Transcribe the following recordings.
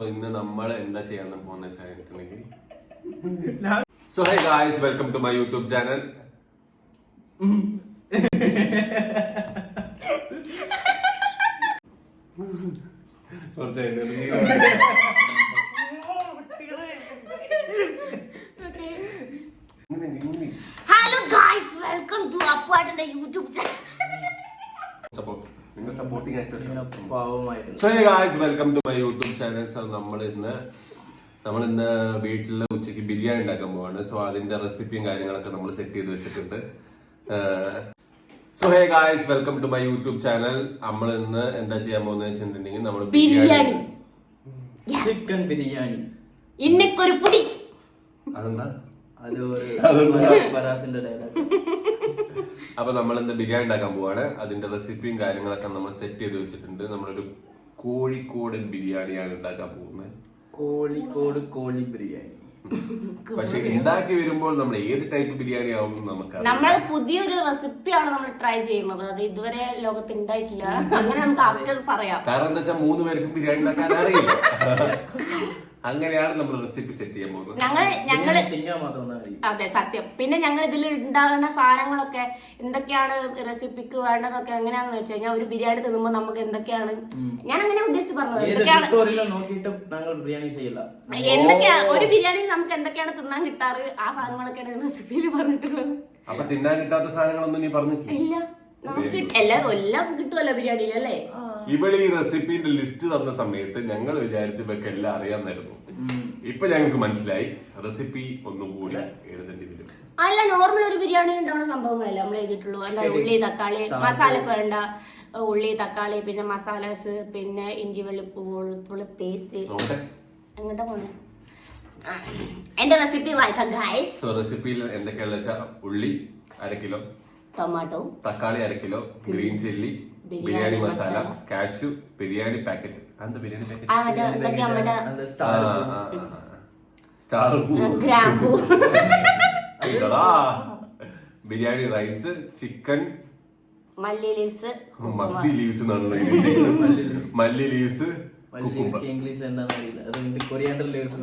ഇന്ന് നമ്മൾ എന്താ ചെയ്യാൻ പോകുന്ന വെച്ചിട്ടുണ്ടെങ്കിൽ so hey guys, welcome to my YouTube channel. Hello guys, welcome to അപ്പാട്ടന്റെ യൂട്യൂബ് ചാനൽ. നിങ്ങൾ supporting actors. So hey guys, welcome to my YouTube channel. So നമ്മൾ ഇന്ന് വീട്ടിൽ ഉച്ചയ്ക്ക് ബിരിയാണി ഉണ്ടാക്കാൻ പോവാണ്. സോ അതിന്റെ റെസിപ്പിയും കാര്യങ്ങളൊക്കെ നമ്മൾ സെറ്റ് ചെയ്ത് വെച്ചിട്ടുണ്ട്. So hey guys, welcome to my YouTube channel. നമ്മൾ ഇന്ന് എന്താ ചെയ്യാൻ പോകുന്നത് വെച്ചിട്ടുണ്ടെങ്കിൽ നമ്മൾ ബിരിയാണി, ചിക്കൻ ബിരിയാണി. ഇന്നക്കൊരു പൊടി. അതെന്താ? അപ്പൊ നമ്മൾ എന്താ ബിരിയാണി ഉണ്ടാക്കാൻ പോവാണ്. അതിന്റെ റെസിപ്പിയും കാര്യങ്ങളൊക്കെ നമ്മൾ സെറ്റ് ചെയ്ത് വെച്ചിട്ടുണ്ട്. നമ്മളൊരു കോഴിക്കോടൻ ബിരിയാണിയാണ് ഉണ്ടാക്കാൻ പോകുന്നത്. കോഴിക്കോട് കോഴി ബിരിയാണി. പക്ഷെ ഉണ്ടാക്കി വരുമ്പോൾ നമ്മൾ ഏത് ടൈപ്പ് ബിരിയാണി ആവും നമുക്ക്. നമ്മൾ പുതിയൊരു റെസിപ്പിയാണ് നമ്മൾ ട്രൈ ചെയ്യുന്നത്. അത് ഇതുവരെ ലോകത്ത് ഉണ്ടായിട്ടില്ല. അങ്ങനെ നമുക്ക് ആഫ്റ്റർ പറയാം. കാരണം എന്താ വെച്ചാൽ 3 പേർക്കും ബിരിയാണി ഉണ്ടാക്കാൻ അറിയില്ല. അങ്ങനെയാണ് നമ്മൾ റെസിപ്പി സെറ്റ് ചെയ്യാൻ പോകുന്നത്. അതെ, സത്യം. പിന്നെ ഞങ്ങൾ ഇതിൽ ഉണ്ടാകുന്ന സാധനങ്ങളൊക്കെ എന്തൊക്കെയാണ് റെസിപ്പിക്ക് വേണ്ടതൊക്കെ എങ്ങനെയാന്ന് വെച്ച് കഴിഞ്ഞാൽ ഒരു ബിരിയാണി തിന്നുമ്പോൾ നമുക്ക് എന്തൊക്കെയാണ്, ഞാൻ അങ്ങനെ ഉദ്ദേശിച്ച് പറഞ്ഞത്, എന്തൊക്കെയാണ് ഒരു ബിരിയാണിയിൽ നമുക്ക് എന്തൊക്കെയാണ് തിന്നാൻ കിട്ടാറ്, ആ സാധനങ്ങളൊക്കെയാണ് റെസിപ്പിയിൽ പറഞ്ഞിട്ടുള്ളത്. അപ്പൊ തിന്നാൻ കിട്ടാത്ത സാധനങ്ങളൊന്നും നീ പറഞ്ഞിട്ടില്ല? ഇല്ല, നമുക്ക് എല്ലാം കിട്ടുമല്ലോ ബിരിയാണിയിൽ, അല്ലേ? ഇവിടെ ഈ റെസിപ്പിന്റെ ലിസ്റ്റ് തന്ന സമയത്ത് ഞങ്ങൾ വിചാരിച്ചു ഇവർക്ക് എല്ലാം അറിയാമായിരുന്നു. ഇപ്പൊ ഞങ്ങൾക്ക് മനസ്സിലായി, റെസിപ്പി ഒന്നും കൂടെ എഴുതേണ്ടി വരും. അല്ല, നോർമൽ ഒരു ബിരിയാണി ഉണ്ടാവുന്ന സംഭവങ്ങളല്ലേ നമ്മൾ എഴുതിയിട്ടുള്ളൂ. എന്താ, ഉള്ളി തക്കാളി മസാലക്ക് വേണ്ട ഉള്ളി തക്കാളി, പിന്നെ മസാലാസ്, പിന്നെ ഇഞ്ചി വെളുത്തുള്ളി പേസ്റ്റ്. എങ്ങോട്ടാ പോണേ? എന്റെ റെസിപ്പി വായിക്കാം ഗൈസ്. സോ റെസിപ്പിയിൽ എന്തൊക്കെയാണെന്ന് വെച്ചാൽ ഉള്ളി 1/2 കിലോ, ടൊമാറ്റോ, തക്കാളി 1/2 kilo, green chilli, biryani masala, cashew, biryani packet. എന്താ ബിരിയാണി പാക്കറ്റ്? ഗ്രാമ്പൂ, ബിരിയാണി റൈസ്, ചിക്കൻ, മല്ലി ലീവ്സ്, മല്ലി ലീവ്സ്,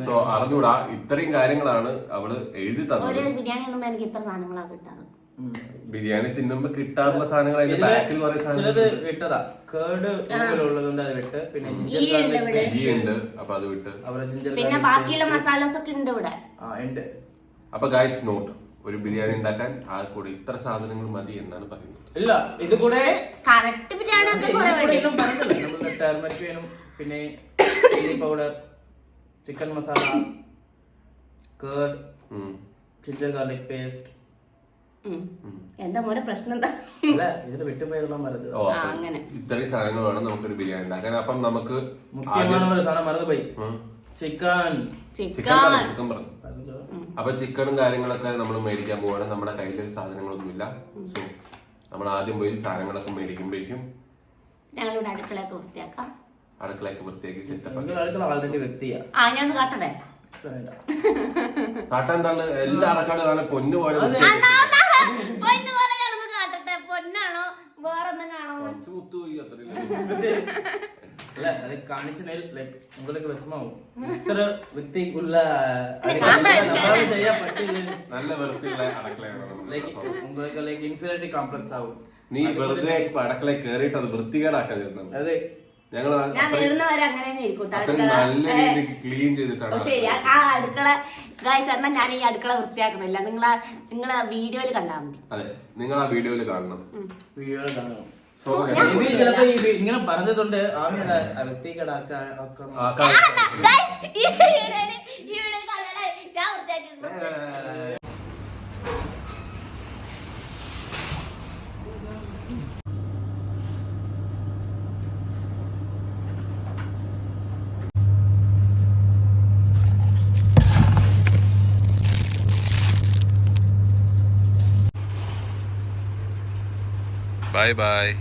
സോ അറിഞ്ഞൂടാ. ഇത്രയും കാര്യങ്ങളാണ് അവള് എഴുതി തന്നത്. ഒരു ബിരിയാണി ഒന്നും എനിക്ക് ഇത്ര സാധനങ്ങളാ കിട്ടാറ്. ബിരിയാണി തിന്നുമ്പോ കിട്ടാറുള്ള സാധനങ്ങൾ വിട്ടതാ. കേട് ഉള്ളതുകൊണ്ട് അത് വിട്ട്, പിന്നെ ഗീ ഉണ്ട്, അപ്പൊ അത് വിട്ട്, പിന്നെ ബാക്കിയുള്ള മസാലാസ് ഒക്കെ ഉണ്ട് ഇവിടെ. അപ്പൊ ഗൈസ് നോട്ട്, ഒരു ബിരിയാണി ഉണ്ടാക്കാൻ ആ കൂടെ ഇത്ര സാധനങ്ങൾ മതി എന്നാണ് പറയുന്നത്. ഇല്ല, ഇത് കൂടെ കറക്റ്റ് ബിരിയാണി ടർമറിക് വേണം, പിന്നെ chilli powder, chicken masala, curd, ginger garlic paste. എന്താ മോനെ പ്രശ്നം എന്താ? അങ്ങനെ ഇത്രയും സാധനങ്ങൾ വേണം നമുക്കൊരു ബിരിയാണി ഉണ്ടാക്കാൻ. അപ്പം നമുക്ക് ചിക്കൻ പറഞ്ഞു. അപ്പൊ ചിക്കനും കാര്യങ്ങളൊക്കെ നമ്മൾ മേടിക്കാൻ പോവാണ്. നമ്മുടെ കയ്യിൽ സാധനങ്ങളൊന്നുമില്ല. സോ നമ്മൾ ആദ്യം പോയി സാധനങ്ങളൊക്കെ മേടിക്കുമ്പോഴേക്കും ഞങ്ങളിവിടെ അടുക്കളയൊക്കെ വൃത്തിയാക്കി സെറ്റപ്പ്. ഞാൻ കാട്ടട്ടെ? കാട്ടാൻ എന്താണ്, എല്ലാ അടക്കാളും നല്ല പൊന്നു പോലെ കാട്ടട്ടെ. പൊന്നാണോ വേറൊന്നും കാണോ? உங்களுக்கு விசமாവും. ഇത്ര വൃത്തിയുള്ള നല്ല വൃത്തിയുള്ള അടുക്കളയാണ്. உங்களுக்கு ഇൻഫീരിയോറിറ്റി കോംപ്ലക്സ് ആവും. നീ വെറുതെ അടുക്കളയിൽ കേറിയിട്ട് അത് വൃത്തികേടാക്കാതിരുന്നു. അതെ, ഞാൻ വരുന്നവരെ അങ്ങനെ നല്ല രീതിക്ക് ക്ലീൻ ചെയ്തിട്ടാണ്. ശരി, ആ അടുക്കള ഗൈസ് എന്നാ ഞാൻ ഈ അടുക്കള വൃത്തിയാക്കുന്നില്ല. നിങ്ങളെ വീഡിയോയിൽ കണ്ടാൽ മതി. അതെ, നിങ്ങൾ ആ വീഡിയോയിൽ കാണണം. ചിലപ്പോ ഇങ്ങനെ പറഞ്ഞതുകൊണ്ട് വൃത്തികേടാക്കാൻ Bye bye.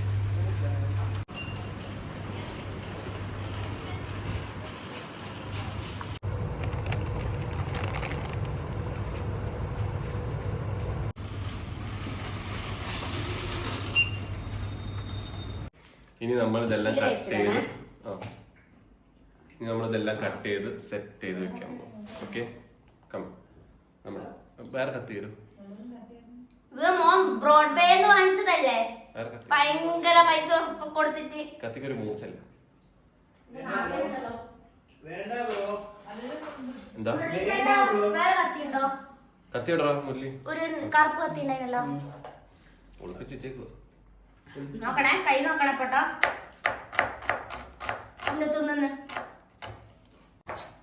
ഇനി നമ്മൾ ഇതെല്ലാം കട്ട് ചെയ്ത് ഇനി നമ്മളിതെല്ലാം കട്ട് ചെയ്ത് സെറ്റ് ചെയ്ത് വെക്കാൻ പോകും. ഓക്കെ, നമ്മൾ വേറെ കത്തി തരും. ഇത് മോൻ ബ്രോഡ്വേന്ന് വാങ്ങിച്ചതല്ലേ, ഭയങ്കര പൈസ കൊടുത്തിട്ട്. കത്തിക്കൊരു മൂച്ചല്ല. എന്താ വേറെ കത്തിയുണ്ടോ? കത്തിയോടാ മുരളി, ഒരു കറുപ്പ് കത്തി ഉണ്ടായിരുന്നല്ലോ, ഒളിപ്പിച്ച് വെച്ചേക്കോ. നോക്കണേ, കൈ നോക്കണേ പോട്ടോ. തിന്ന്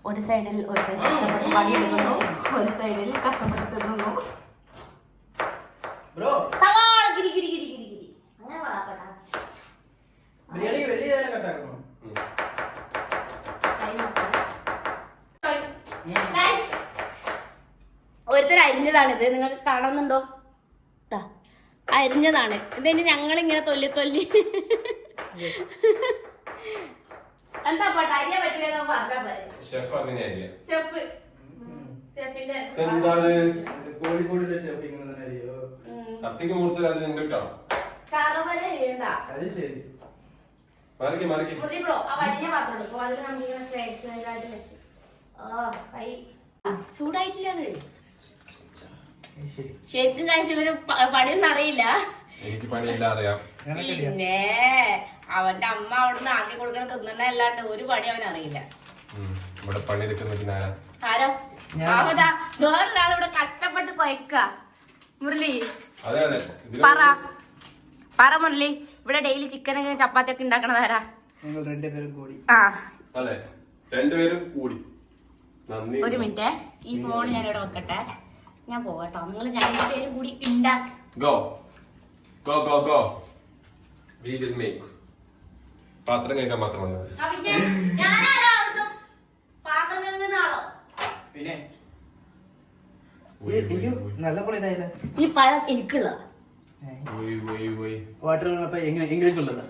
ഒരു സൈഡിൽ ഒരു കഷ്ടപ്പെട്ട് പണിയെടുക്കുന്നു, ഒരു സൈഡിൽ കഷ്ടപ്പെട്ട് തിന്നുന്നു. സവാള ഗിരി ഗിരി ഗിരി ഗിരി ഗിരി അങ്ങനെ പറയാ. ഒരുത്തർ അരിഞ്ഞതാണിത്, നിങ്ങൾക്ക് കാണുന്നുണ്ടോ? അരിഞ്ഞതാണ് ഇതിന്. ഞങ്ങളിങ്ങനെ തൊല്ലി എന്താ പാട്ട് അരിയാൻ പറ്റില്ല പറഞ്ഞാ പോലെ. ഷെഫ് അങ്ങനെയല്ല. ഷെഫ് ഷെഫിന്റെ കത്തിക്ക് മുറിച്ചാൽ അത് നിന്റെ ഇട്ടാണ്. ചാറുപോലെ വീഴണ്ട. മുറി ബ്രോ ആ വലിയ പാത്രം എടുക്കും, അതിൽ നമ്മളിങ്ങനെ സ്ലൈസ് ആയിട്ട് വെച്ചു. കൈ ചൂടായിട്ടില്ല അത്. ശരിക്കും കഴിച്ച ഇവര് പണിയൊന്നും അറിയില്ല. എനിക്ക് പണിയില്ല അറിയാം. പിന്നെ അവന്റെ അമ്മ അവിടുന്ന് ആക്കി കൊടുക്കണ തിന്നണ അല്ലാണ്ട് ഒരു പണി അവൻ അറിയില്ല. ഇവിടെ പണിയെടുക്കുന്ന ആരോ അവതാ വേറൊരാൾ ഇവിടെ കഷ്ടപ്പെട്ട് കൊയക്ക. മുരളി പറ മുരളി, ഇവിടെ ഡെയിലി ചിക്കനൊക്കെ ചപ്പാത്തി ഒക്കെ ഉണ്ടാക്കണത് ആരാ? രണ്ടുപേരും കൂടി. ഒരു മിനിറ്റ്, ഈ ഫോൺ ഞാൻ ഇവിടെ വെക്കട്ടെ, ഞാൻ പോകട്ടോ. നിങ്ങൾ രണ്ടുപേരും കൂടി ഉണ്ടാക്കി. പാത്രം കേൾക്കാൻ മാത്രം പാത്രം കഴുകുന്ന ആളോ? പിന്നെ നല്ല പോലെ ഈ പഴം എനിക്കുള്ള വാട്ടർ എങ്ങനെയുള്ളതാ.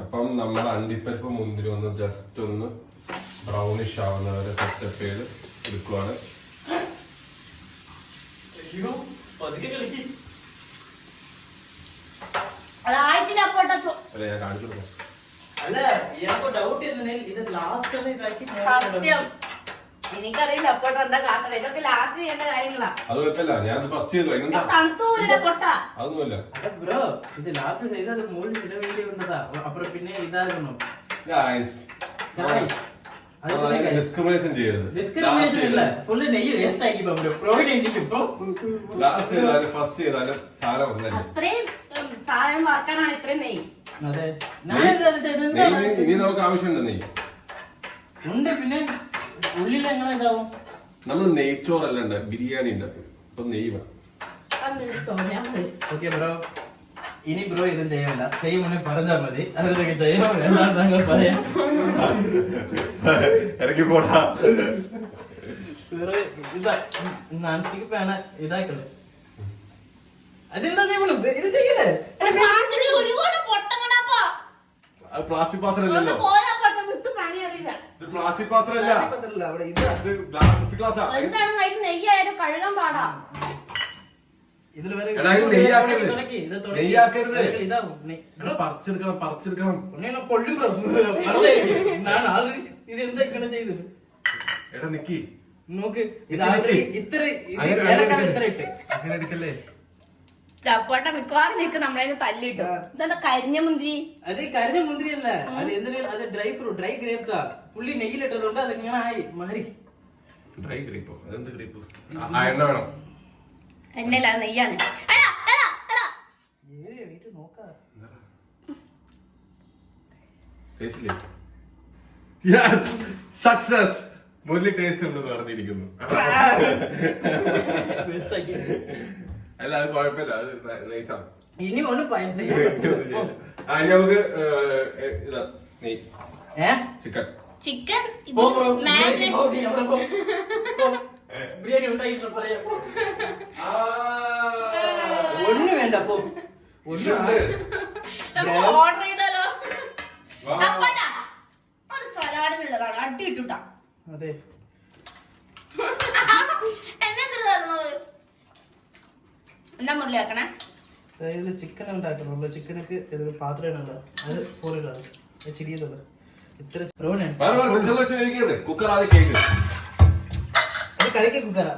അപ്പം നമ്മൾ അണ്ടിപ്പരിപ്പ് മുന്തിരി ഒന്ന് ജസ്റ്റ് ഒന്ന് ബ്രൗണിഷ് ആവുന്നവരെ സെറ്റപ്പ് ചെയ്ത് എടുക്കുവാണ്. ഞാൻ കാണിച്ചു കൊടുക്കാം. സത്യം എനിക്കറിയില്ല അപ്പോട്ട് എന്താ കാട്ടത്. ഇതൊക്കെ ലാസ്റ്റ് ചെയ്യേണ്ട കാര്യങ്ങളാ. അത് കുഴപ്പമില്ല, ഞാൻ ഫസ്റ്റ് ചെയ്തു. തണുത്തൂല പൊട്ട അതൊന്നുമില്ല ബ്രോ, ഇത് ലാസ്റ്റ് ചെയ്തത് മുകളിൽ ഇട വേണ്ടി വന്നതാ. അപ്പുറം പിന്നെ ഇതായിരുന്നു ഡിസ്ക്രിമിനേഷൻ ചെയ്യരുത്. ഡിസ്ക്രിമിനേഷൻ ഇല്ല, ഫുള്ള് നെയ്യ് വേസ്റ്റ് ആക്കി ബ്രോ. ലാസ്റ്റ് ചെയ്താലും ഫസ്റ്റ് ചെയ്താലും സാധനം ഒന്നല്ലേ. അത്രയും സാധനം വറക്കാനാണ് ഇത്രയും നെയ്യ്. അതെ, ഇനി നമുക്ക് ആവശ്യമുണ്ട് നെയ്യ് ഉണ്ട്. പിന്നെ ഉള്ളിൽ എങ്ങനെ ഇതാവും? നമ്മൾ നെയ്ച്ചോറല്ല ഉണ്ട്, ബിരിയാണി ഉണ്ടാക്കും. അപ്പൊ നെയ്യ് വേണം. ഓക്കെ ബ്രോ, ഇനി ബ്രോ ഇതും ചെയ്യണ്ട. ചെയ്യുമ്പോൾ പറഞ്ഞാൽ മതി, അതിലൊക്കെ ചെയ്യാൻ വേണ്ട പറയാം. ഇറക്കി പോടാ. ഇതാ നാൻസ്റ്റിക്ക് പാന ഇതാക്കല്ലേ. അതെന്താ ചെയ്യണം? ഇത് ചെയ്യല്ലേ? പ്ലാസ്റ്റിക് പാത്രമല്ലല്ലോ. പ്ലാസ്റ്റിക് പാത്രമല്ല, അവിടെ നെയ്യായാലും കഴുകാൻ പാടാ. പറിച്ചെടുക്കണം. ഇതെന്താ ഇങ്ങനെ ചെയ്തത്? എടാ നിക്കി നോക്ക്, ഇത്ര ഇട്ട് അങ്ങനെ എടുക്കല്ലേ. ചപ്പോട്ട മിക്കവാറും നിൽക്ക് നമ്മളതിന് തല്ലിട്ടു. ഇതെന്താ കരിഞ്ഞ മുന്തിരി? അത് കരിഞ്ഞ മുന്തിരി അല്ല, അത് എന്തിനാ? അത് ഡ്രൈ ഫ്രൂട്ട്, ഡ്രൈ ഗ്രേപ്സാ. പുള്ളി നെയ്യിലിട്ടതുകൊണ്ട് അത് ഇങ്ങനെ ആയി മാറി. ഡ്രൈ ഗ്രേപ്പോ? അതെന്ത് ഗ്രേപ്പ്? എണ്ണ വേണം. എണ്ണയില്ല, നെയ്യാണ്. സക്സസ്. മുരളി ടേസ്റ്റ് ഉണ്ടെന്ന് പറഞ്ഞിരിക്കുന്നു. അല്ല അത് കുഴപ്പമില്ല, അത് നൈസാണ്. ഇനി ഒന്ന് നമുക്ക് ഇതാ നെയ് ചിക്കൻ ചിക്കൻ ബിരിയാണി ഉണ്ടായിട്ട് പറയാം. ഒന്നും വേണ്ട, പോ. ഓർഡർ ചെയ്താലോ? ഒരു സലാഡിനുള്ളതാണ്, അടി ഇട്ടുട്ടാ. അതെ, എന്നെ തരുന്നത് എന്താ മുരളി ആക്കണേ? അതായത് ചിക്കൻ ഉണ്ടാക്കുന്നുള്ളൂ. ചിക്കനൊക്കെ ഇതൊരു പാത്രമാണ്, അത് പോലെയാണ് ചിരിയതുള്ളൂ. ഇത്ര കുക്കർ ആദ്യം കേക്ക് അത് കളിക്ക കുക്കറാ.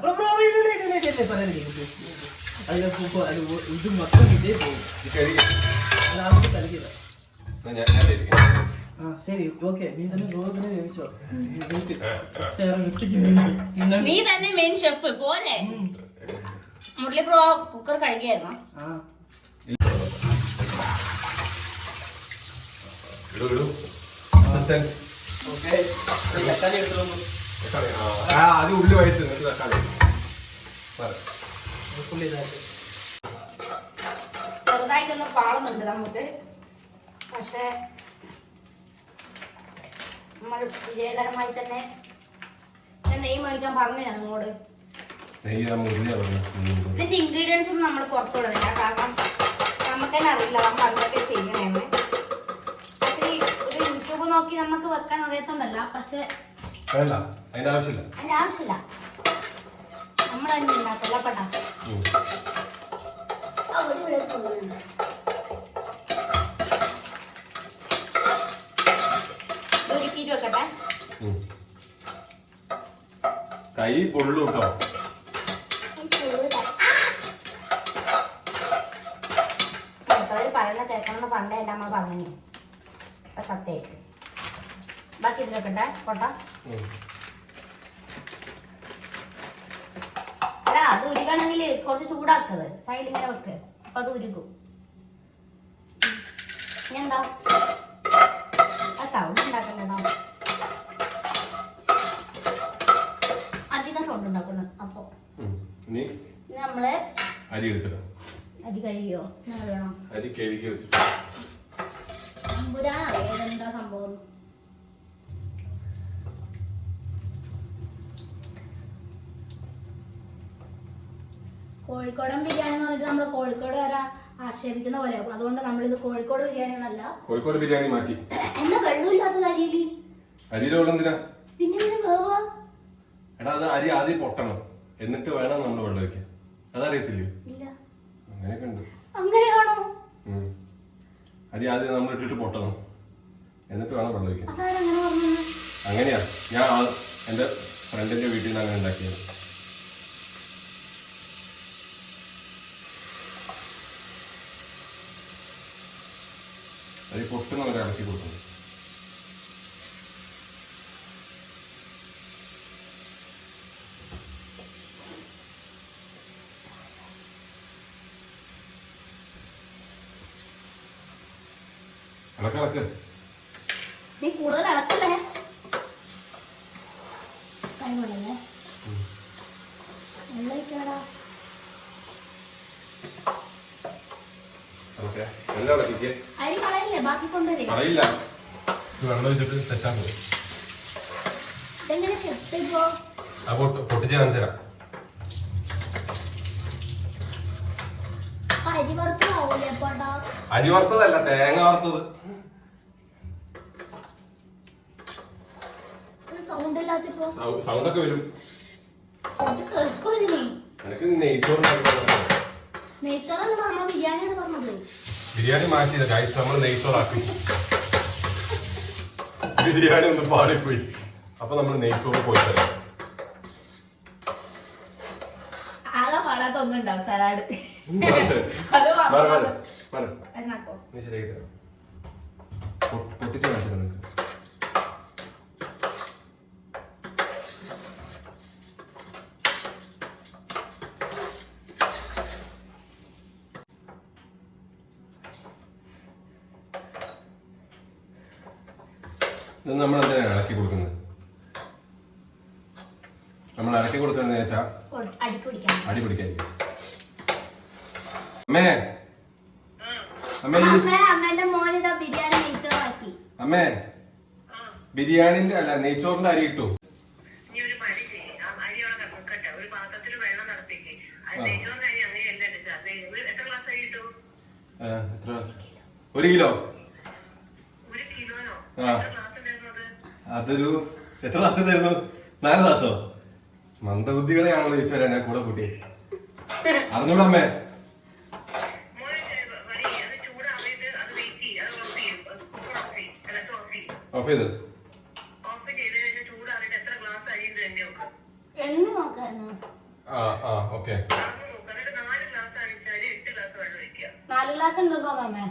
അതിലെ പൂക്കോ അത് ഇത് മൊത്തം ഇതേ പോകും. അതാവുമ്പോൾ കളിക്കില്ല. ആ ശരി, ഓക്കെ. നീ തന്നെ ഗോതന്നെ വേവിച്ചോ. നീ തന്നെ മെയിൻ ഷെഫ് പോരെ. മുരളി ബ്രോ കുക്കർ കഴുകിയായിരുന്നോ? ആദ്യം ഉള്ളി വയറ്റ് തക്കാളി ചെറുതായിട്ടൊന്ന് പാളുന്നുണ്ട് നമുക്ക്. പക്ഷെ നമ്മൾ വിജയകരമായി തന്നെ ഞാൻ നെയ്യ് മേടിക്കാൻ പറഞ്ഞില്ല നിങ്ങളോട്. ഇതിന്റെ ഇൻഗ്രീഡിയൻസ് ഒന്നും നമ്മൾ പുറത്തു വിടുന്നില്ല, കാരണം നമുക്ക് തന്നെ അറിയില്ല നമ്മൾ എന്തൊക്കെ ചെയ്യണേന്ന്. ആക്ച്വലി ഒരു യൂട്യൂബ് നോക്കി നമുക്ക് വെക്കാൻ അറിയത്തോണ്ടല്ല, പക്ഷെ അതിന്റെ ആവശ്യമില്ല. നമ്മൾ തന്നെ ഉണ്ടാക്കല്ല പട്ടാ. ഒരു വിളക്ക് പോകുന്നുണ്ട്. ഒരുക്കിട്ട് വെക്കട്ടെ. കൈ പൊള്ളു കേട്ടോ. പറയുന്ന കേൾക്കണമെന്ന് പണ്ടേ എൻ്റെ അമ്മ പറഞ്ഞു. അപ്പൊ സത്യായിട്ട് ബാക്കി ഇതിൽ വെക്കട്ടെ. പൊട്ട അല്ല, അത് ഉരുകണമെങ്കിൽ കുറച്ച് ചൂടാക്കത് സൈഡ് ഇങ്ങനെ വെക്ക്. അപ്പൊ അത് ഉരുക്കും. ഇനി എന്താ ആ സൗണ്ട് ഉണ്ടാക്കണ്ടോ? അധികം സൗണ്ട് ഉണ്ടാക്കണം. അപ്പൊ നമ്മള് അരി എടുത്തിട്ടോ. അരി കഴുകിയോ? വേണം അരി കഴുകി വെച്ചിട്ട് എന്താ സംഭവം? കോഴിക്കോടൻ ബിരിയാണി എന്ന് പറഞ്ഞിട്ട് നമ്മള് കോഴിക്കോട് വരെ ആക്ഷേപിക്കുന്ന പോലെ. അതുകൊണ്ട് നമ്മളിത് കോഴിക്കോട് ബിരിയാണി എന്നല്ല, കോഴിക്കോട് ബിരിയാണി മാറ്റി. എന്താ വെള്ളമില്ലാത്തത് അരിയില്? അരിയിലെ വെള്ളം എന്തിനാ? പിന്നെ വേവാ. എടാ അത് അരി ആദ്യം പൊട്ടണം, എന്നിട്ട് വേണം നമ്മൾ വെള്ളം വെക്കാൻ. അതറിയത്തില്ലേ? ഇല്ല. അങ്ങനെയൊക്കെ ഉണ്ട്. അങ്ങനെയാണോ? അരി ആദ്യം നമ്മൾ ഇട്ടിട്ട് പൊട്ടണം, എന്നിട്ട് വേണം വെള്ളം വെക്കാൻ. അതാരങ്ങനെ പറഞ്ഞത്? അങ്ങനെയാ ഞാൻ എന്റെ ഫ്രണ്ടിന്റെ വീട്ടിൽ നിന്ന് അങ്ങനെ ഉണ്ടാക്കിയത്. അരി പൊട്ടുന്നവരെ ഇളക്കി കൊടുക്കുന്നു. ഇളക്ക് നീ കൂടുതൽ ഇളക്കല്ലേ? കൈകൊള്ളല്ലേ? വെള്ളയിക്കാടാ. അരി കളയില്ലേ? ബാക്കി കൊണ്ടുവരേ? കളയില്ല, വെള്ളം വെച്ചിട്ട് സെറ്റാക്കും. ഇതെങ്ങനെ പൊട്ടിപ്പോ? പൊട്ടിച്ച് കാണിച്ചു തരാം. അരി വറുത്തതാവൂലേ പോട്ടാ? അരി വറുത്തതല്ല, തേങ്ങ വറുത്തത്. സൗണ്ട് ഇല്ലാത്തിപ്പോ? സൗണ്ട് ഒക്കെ വരും. നിനക്ക് നെയ്ച്ചോറല്ല നമ്മ ബിരിയാണിയാണ് പറഞ്ഞത്. ബിരിയാണി മാറ്റിയത് ഗൈസ്, നമ്മൾ നെയ്ച്ചോറാക്കി. ബിരിയാണി ഒന്ന് പാടിപ്പോയി, അപ്പൊ നമ്മൾ നെയ്ച്ചോറ് പോയി തരാം. ആകെ പാടാത്തൊന്നും ഉണ്ടാവും സലാഡ്. നീ ശരിയാക്കി തരാം. പൊട്ടിച്ച് കാണിച്ചു നിനക്ക്. ഇത് നമ്മൾ എന്തിനാണ് ഇളക്കി കൊടുക്കുന്നത്? നമ്മൾ ഇളക്കി കൊടുക്കുന്നത് വെച്ചാ അടി പിടിക്കായിരിക്കും. അമ്മേ അമ്മേ ബിരിയാണിന്റെ അല്ല നെയ്ച്ചോറിന്റെ അരി ഇട്ടു. ഒരു കിലോ. ആ അതൊരു എത്ര ക്ലാസ് ഉണ്ടായിരുന്നു? 4 ക്ലാസ്സോ? മന്ദബുദ്ധികളെയാണല്ലോ ഈശ്വര എന്നെ കൂടെ കൂട്ടി. അറിഞ്ഞൂടമ്മേ. ഓഫ് ചെയ്ത് എണ്ണ നോക്കാനോ? ഓക്കെ. 4 ഗ്ലാസ് ഉണ്ടെന്ന് തോന്നാമേ.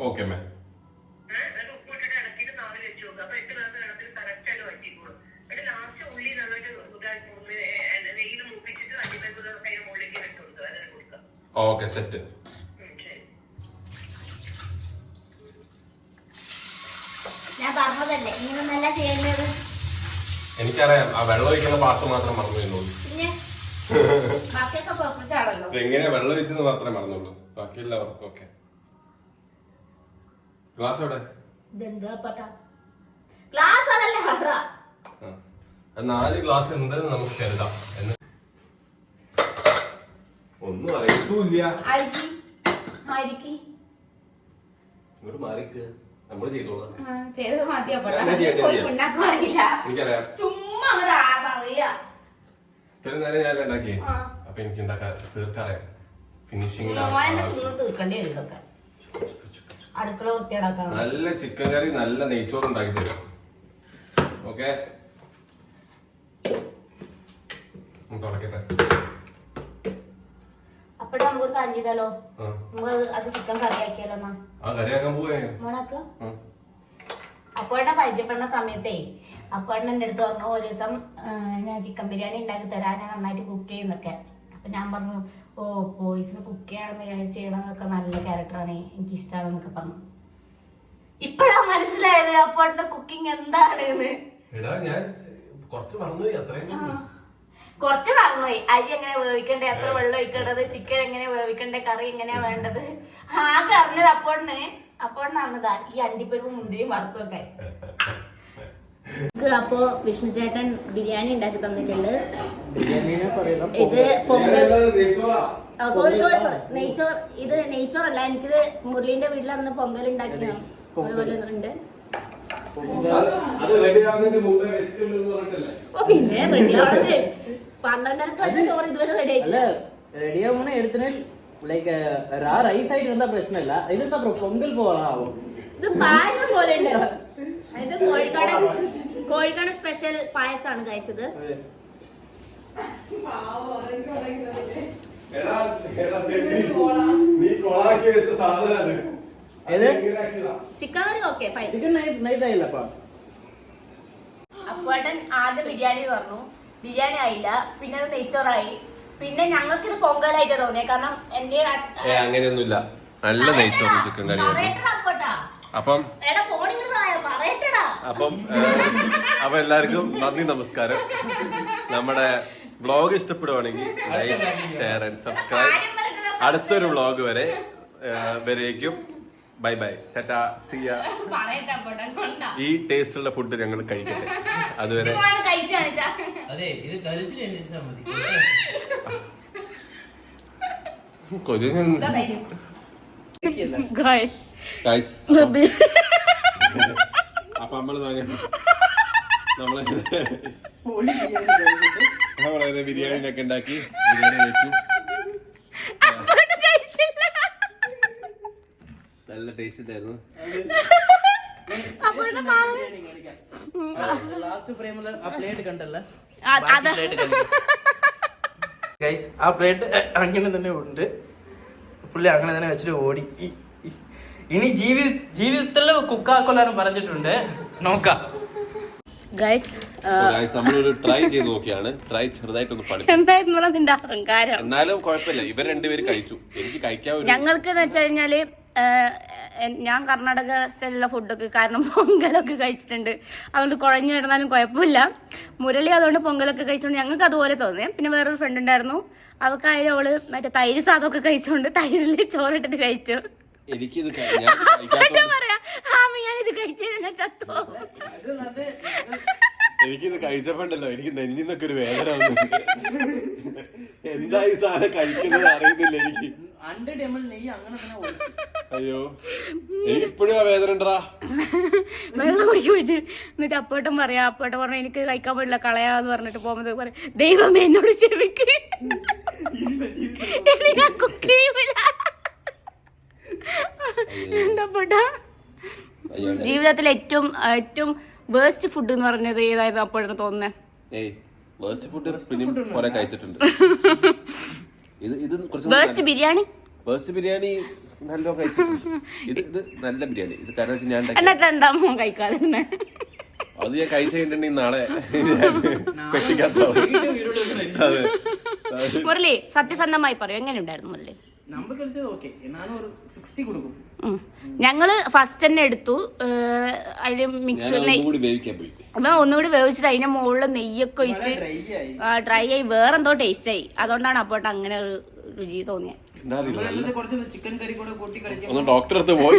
Okay ma'am. Okay set. ഞാൻ പറഞ്ഞതല്ലേ ഇങ്ങനെ നല്ല ചെയ്യുന്നത്. എനിക്കറിയാം, ആ വെള്ളം ഒഴിക്കുന്ന പാട്ട് മാത്രം മറന്നു വരുന്നുള്ളൂ. പിന്നെ ബാക്കിയൊക്കെ പെർഫെക്റ്റ് ആണല്ലോ. എങ്ങനെയാ വെള്ളം ഒഴിച്ചെന്ന് മാത്രമേ മറന്നുള്ളൂ, ബാക്കിയെല്ലാം ഓക്കെ. ഗ്ലാസ് എവിടെ? ഇതെന്താ പട്ടാ ഗ്ലാസ്? അതല്ലേ ഹഡ്രാ. 4 ഗ്ലാസ് ഉണ്ടെന്ന് നമുക്ക് കരുതാം. ഒന്നും അറിയത്തൂല്ല. ഇങ്ങോട്ട് മാറിക്ക്, നമ്മള് ചെയ്തോളാം. ചെയ്തത് മതിയാ എനിക്കറിയാം. ചുമ്മാ പറയാ. ഇത്രയും നേരം ഞാൻ ഉണ്ടാക്കി, അപ്പൊ എനിക്ക് ഉണ്ടാക്കാൻ തീർക്കറിയാം. ഫിനിഷിംഗ് തീർക്കേണ്ടി വരും ഇതൊക്കെ. അടുക്കള വൃത്തിയാക്കാൻ നല്ല ചിക്കൻ കറി, നല്ല നെയ്ച്ചോറ് ഉണ്ടാക്കി തരും. ഓക്കെ, തുടക്കട്ടെ. അപ്പഴ നമുക്ക് കാര്യം ചെയ്താലോ? നമുക്ക് അത് ചിക്കൻ കറിയാക്കിയാലോ? എന്നാ കറിയാക്കാൻ പോവേ മോനാക്ക്. അപ്പോഴെ പരിചയപ്പെടുന്ന സമയത്തേ അപ്പോഴെ എന്റെ അടുത്ത് പറഞ്ഞു, ഒരു ദിവസം ഞാൻ ചിക്കൻ ബിരിയാണി ഉണ്ടാക്കി തരാം, ഞാൻ നന്നായിട്ട് കുക്ക് ചെയ്യുന്നൊക്കെ. അപ്പൊ ഞാൻ പറഞ്ഞു, ഓ ബോയ്സിന് കുക്ക് ചെയ്യണം ചെയ്യണമെന്നൊക്കെ നല്ല ക്യാരക്ടറാണ്, എനിക്ക് ഇഷ്ടമാണെന്നൊക്കെ പറഞ്ഞു. ഇപ്പഴാ മനസ്സിലായത് അപ്പോഴെ കുക്കിംഗ് എന്താണെന്ന്. ഞാൻ കുറച്ച് മറന്നുപോയി, കുറച്ച് മറന്നുപോയി. അരി എങ്ങനെ വേവിക്കണ്ടേ, എത്ര വെള്ളം ഒഴിക്കേണ്ടത്, ചിക്കൻ എങ്ങനെ വേവിക്കണ്ടേ, കറി എങ്ങനെയാ വേണ്ടത്, ആകെ അറിഞ്ഞത് അപ്പോഴാണതാ ഈ അണ്ടിപ്പരിപ്പ് മുന്തിരിയും വറുത്തു വെക്കാൻ. അപ്പോ വിഷ്ണു ചേട്ടൻ ബിരിയാണി ഉണ്ടാക്കി തന്നിട്ടുണ്ട്. ഇത് സോറി നെയ്ച്ചോർ. ഇത് നെയ്ച്ചോറല്ല, എനിക്കിത് മുരളീന്റെ വീട്ടിൽ അന്ന് പൊങ്കൽ ഉണ്ടാക്കിയാണ്. അതുപോലെ ഉണ്ട്. പിന്നെ റെഡിയാവണത് 12:30 വെച്ച ചോറ് ഇതുവരെ ரெடியாகணும்னா எடுத்துனே லைக் ரைஸ் ஆயிட்டு இருந்தா பிரச்சனை இல்ல. இதுக்கு அப்புறம் பொங்கல் போகலாம். ഇത് പായസം പോലെ ഉണ്ട്. ഇത് കോഴിക്കോട് സ്പെഷ്യൽ പായസമാണ് ഗൈസ്. ഇത് ചിക്കൻ കറി ഓക്കെ. അപ്പോട്ടൻ ആദ്യം ബിരിയാണി പറഞ്ഞു, ബിരിയാണി ആയില്ല, പിന്നെ അത് നെയ്ച്ചോറായി, പിന്നെ ഞങ്ങൾക്ക് ഇത് പൊങ്കലായിട്ട് തോന്നിയ. കാരണം എന്റെ അങ്ങനെയൊന്നുമില്ല, നല്ല നെയ്ച്ചോറും ചിക്കൻ കറി. അപ്പം എല്ലാവർക്കും നന്ദി, നമസ്കാരം. നമ്മുടെ വ്ളോഗ് ഇഷ്ടപ്പെടുവാണെങ്കിൽ ലൈക്ക്, ഷെയർ ആൻഡ് സബ്സ്ക്രൈബ്. അടുത്തൊരു വ്ളോഗ് വരേക്കും ബൈ ബൈ, ടാറ്റാ, സീ യാ. ഈ ടേസ്റ്റുള്ള ഫുഡ് ഞങ്ങൾ കഴിക്കട്ടെ. അതുവരെ അപ്പൊ നമ്മളെ ബിരിയാണിയൊക്കെ ഉണ്ടാക്കി, ബിരിയാണി വെച്ചു. നല്ല ടേസ്റ്റ് ഉണ്ടായിരുന്നു. ആ പ്ലേറ്റ് അങ്ങനെ തന്നെ ഉണ്ട്. പുള്ളി അങ്ങനെ തന്നെ വെച്ചിട്ട് ഓടി. ഇനി ജീവിതത്തില് കുക്കാക്കൊല്ലാന്ന് പറഞ്ഞിട്ടുണ്ട്, നോക്കാം. നമ്മളൊരു ട്രൈ ചെയ്ത് നോക്കിയാണ്. ട്രൈ ചെറുതായിട്ടൊന്ന് പഠിച്ചു. എന്നാലും കുഴപ്പമില്ല, ഇവർ രണ്ടുപേരും കഴിച്ചു. എനിക്ക് കഴിക്കാൻ ഞങ്ങൾക്ക് എന്ന് വെച്ച് കഴിഞ്ഞാല് ഞാൻ കർണാടക സ്റ്റൈലുള്ള ഫുഡൊക്കെ, കാരണം പൊങ്കലൊക്കെ കഴിച്ചിട്ടുണ്ട്, അതുകൊണ്ട് കുഴഞ്ഞു കിടന്നാലും കുഴപ്പമില്ല. മുരളി അതുകൊണ്ട് പൊങ്കലൊക്കെ കഴിച്ചുകൊണ്ട് ഞങ്ങൾക്ക് അതുപോലെ തോന്നിയ. പിന്നെ വേറൊരു ഫ്രണ്ട് ഉണ്ടായിരുന്നു, അവക്കായാലും അവള് മറ്റേ തൈര് സാധമൊക്കെ കഴിച്ചുകൊണ്ട് തൈരില് ചോറിട്ടിട്ട് കഴിച്ചു. എനിക്കിത് കഴിച്ചപ്പോണ്ടല്ലോ എനിക്ക് നെഞ്ഞിന്നൊക്കെ ഒരു വേദന വന്നു. എന്താ ഈ സാധനം കഴിക്കുന്നത് അറിയുന്നില്ല എനിക്ക്. 100 ml നെയ്യ് അങ്ങനെ തന്നെ അയ്യോ ഇപ്പോഴും ആ വേദന ഉണ്ടാ. വെള്ളം കുടിക്കും പോയിട്ട്. എന്നിട്ട് അപ്പോട്ടം പറയാ, അപ്പോട്ടം പറഞ്ഞ എനിക്ക് കഴിക്കാൻ പറ്റില്ല കളയാന്ന് പറഞ്ഞിട്ട് പോകുമ്പോ പറയാം, ദൈവമേ എന്നോട് ക്ഷമിക്ക്, ഞാൻ കുക്ക് ചെയ്യൂല. എന്താ പോട്ടാ ജീവിതത്തിലെ ഏറ്റവും വേസ്റ്റ് ഫുഡ് എന്ന് പറഞ്ഞത് ഏതായിരുന്നു അപ്പോഴാണ് തോന്നുന്നത്? ഏയ് വേസ്റ്റ് ഫുഡ് പിന്നെയും കുറെ കഴിച്ചിട്ടുണ്ട്. ഇത് കുറച്ച് വേസ്റ്റ് ബിരിയാണി. വേസ്റ്റ് ബിരിയാണി നല്ല കഴിച്ചിട്ടുണ്ട്. ഇത് നല്ല ബിരിയാണി. ഇത് കാരണം വെച്ചാൽ ഞാൻ എന്നിട്ട് എന്താ മോൻ കഴിക്കാതെ? അത് ഞാൻ കഴിച്ചു കഴിഞ്ഞിട്ടുണ്ടെങ്കിൽ നാളെ പെട്ടിക്കാത്ത. അതെ മുരളി സത്യസന്ധമായി പറയൂ, എങ്ങനെ ഉണ്ടായിരുന്നു മുരളി? ഞങ്ങള് ഫസ്റ്റ് തന്നെ എടുത്തു. അതില് മിക്സ് അപ്പൊ ഒന്നുകൂടി വേവിച്ചിട്ട് അതിന്റെ മുകളിൽ നെയ്യൊക്കെ ഒഴിച്ച് ഡ്രൈ ആയി വേറെന്തോ ടേസ്റ്റ് ആയി. അതുകൊണ്ടാണ് അപ്പോട്ട് അങ്ങനെ ഒരു രുചി തോന്നിയത്. ഡോക്ടറെ അടുത്ത് പോയി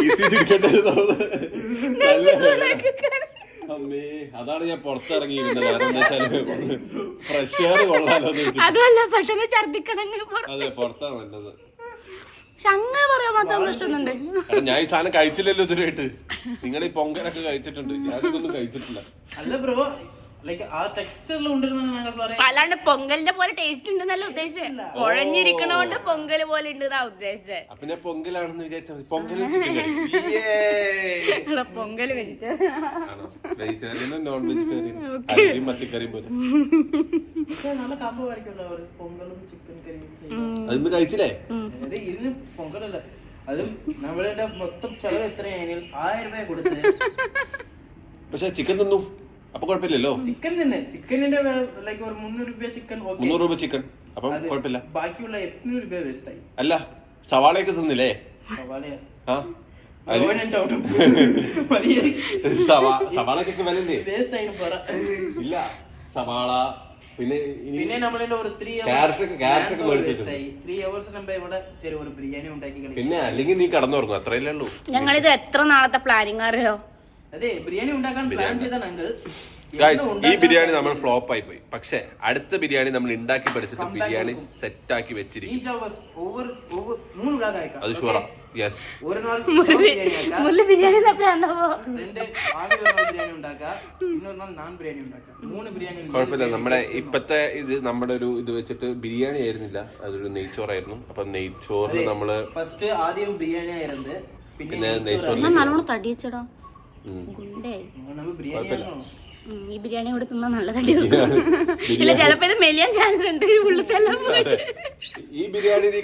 അമ്മേ അതാണ് ഞാൻ പുറത്തിറങ്ങിയിരുന്നത്. കാരണം എന്താ വെച്ചാല് ഫ്രഷ് എയർ കൊള്ളാലോ. അതല്ല പെട്ടെന്ന് ഛർദിക്കണം. അതെ പുറത്താണ് നല്ലത്. പക്ഷെ അങ്ങനെ പറയാൻ മാത്രം പ്രശ്നമുണ്ട്. ഞാൻ ഈ സാധനം കഴിച്ചില്ലല്ലോ ഇതുവരെയായിട്ട്. നിങ്ങൾ ഈ പൊങ്കലൊക്കെ കഴിച്ചിട്ടുണ്ട്, ഞാനിതൊന്നും കഴിച്ചിട്ടില്ല. അല്ല ബ്രോ, അല്ലാണ്ട് പൊങ്കലിന്റെ പോലെ ടേസ്റ്റ് ഉണ്ടെന്നല്ല ഉദ്ദേശിച്ചത്. കുഴഞ്ഞിരിക്കണോണ്ട് പൊങ്കല് പോലെ ഉണ്ടെന്നാ ഉദ്ദേശിച്ചത്. അപ്പൊ ഞാൻ പൊങ്കലാണെന്ന് വിചാരിച്ചാൽ പൊങ്കൽ പൊങ്കല് വെജിറ്റേറിയനും നോൺ വെജിറ്റേറിയനും മത്തിക്കറി പോലെ. നല്ല കമ്പ് വരയ്ക്കുമല്ലോ പൊങ്കലും ചിക്കൻ കറിയും. അതൊന്നും കഴിച്ചില്ലേ? ഇതിന് പൊങ്കലല്ല, അത് നമ്മളുടെ മൊത്തം ചെലവ് എത്രയായാലും 1000 രൂപ കൊടുത്ത്. പക്ഷെ ചിക്കൻ തിന്നു, അപ്പൊ കുഴപ്പമില്ലല്ലോ. ചിക്കൻ തന്നെ, ചിക്കനിന്റെ ലൈക്ക് ഒരു 300 രൂപ ചിക്കൻ. 300 രൂപ ചിക്കൻ, അപ്പൊ കുഴപ്പമില്ല. ബാക്കിയുള്ള 800 രൂപ വേസ്റ്റ് ആയി. അല്ല സവാളയൊക്കെ തിന്നില്ലേ? സവാളയാ സവാളക്കൊക്കെ വിലല്ലേ? വേസ്റ്റ് ആയി പറ. ഇല്ല സവാള പിന്നെ നമ്മളുടെ ഒരു 3 hours മുമ്പ് ഇവിടെ ശരി ഒരു ബിരിയാണി ഉണ്ടാക്കി. പിന്നെ അല്ലെങ്കിൽ നീ കടന്നുറങ്ങും, അത്രയല്ലേ ഉള്ളൂ. ഞങ്ങളിത് എത്ര നാളത്തെ പ്ലാനിങ് അറിയോ? അതെ ബിരിയാണി ഉണ്ടാക്കാൻ പ്ലാൻ ചെയ്താണ് അങ്കിൾ. ഈ ബിരിയാണി നമ്മൾ ഫ്ലോപ്പ് ആയി പോയി. പക്ഷെ അടുത്ത ബിരിയാണി നമ്മൾ ഉണ്ടാക്കി പഠിച്ചിട്ട് ബിരിയാണി സെറ്റ് ആക്കി വെച്ചിരിക്കും. അത് ഷുവറാ. യെസ്. മുരളി ബിരിയാണി കുഴപ്പമില്ല. നമ്മുടെ ഇപ്പത്തെ ഇത് നമ്മുടെ ഒരു ഇത് വെച്ചിട്ട് ബിരിയാണി ആയിരുന്നില്ല, അതൊരു നെയ്ച്ചോറായിരുന്നു. അപ്പൊ നെയ്ച്ചോറ് നമ്മള് ഫസ്റ്റ് ആദ്യം ബിരിയാണി ആയിരുന്നു, പിന്നെ നെയ്ച്ചോറ് നല്ലോണം തടിയച്ചടാ ഗുണ്ടേ. ഈ ബിരിയാണി കൂടെ തിന്നാ നല്ല തടി ഇല്ല, ചിലപ്പോ ഇത് മെലിയാൻ ചാൻസ് ഉണ്ട്. ഉള്ളത്തെല്ലാം ഈ ബിരിയാണി നീ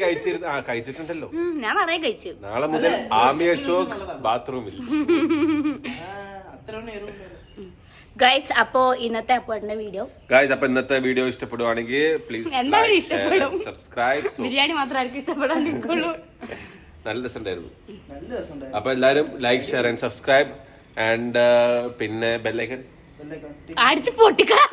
കഴിച്ചിട്ടുണ്ടല്ലോ? ഞാൻ നിറയെ കഴിച്ചു. നാളെ മുതൽ ആമിയ ഷോക്ക് ബാത്റൂമിൽ. ഗൈസ് അപ്പോ ഇന്നത്തെ അപ്പോന്റെ വീഡിയോ ഇന്നത്തെ വീഡിയോ ഇഷ്ടപ്പെടുവാണെങ്കിൽ പ്ലീസ് എന്തായാലും ഇഷ്ടപ്പെടും. സബ്സ്ക്രൈബ്. ബിരിയാണി മാത്രം ആർക്കും ഇഷ്ടപ്പെടാണ്ടിരിക്കുള്ളൂ. നല്ല രസമുണ്ടായിരുന്നു. അപ്പൊ എല്ലാരും like share and subscribe and പിന്നെ ബെല്ലൈക്കൺ അടിച്ച് പൊട്ടിക്കണം.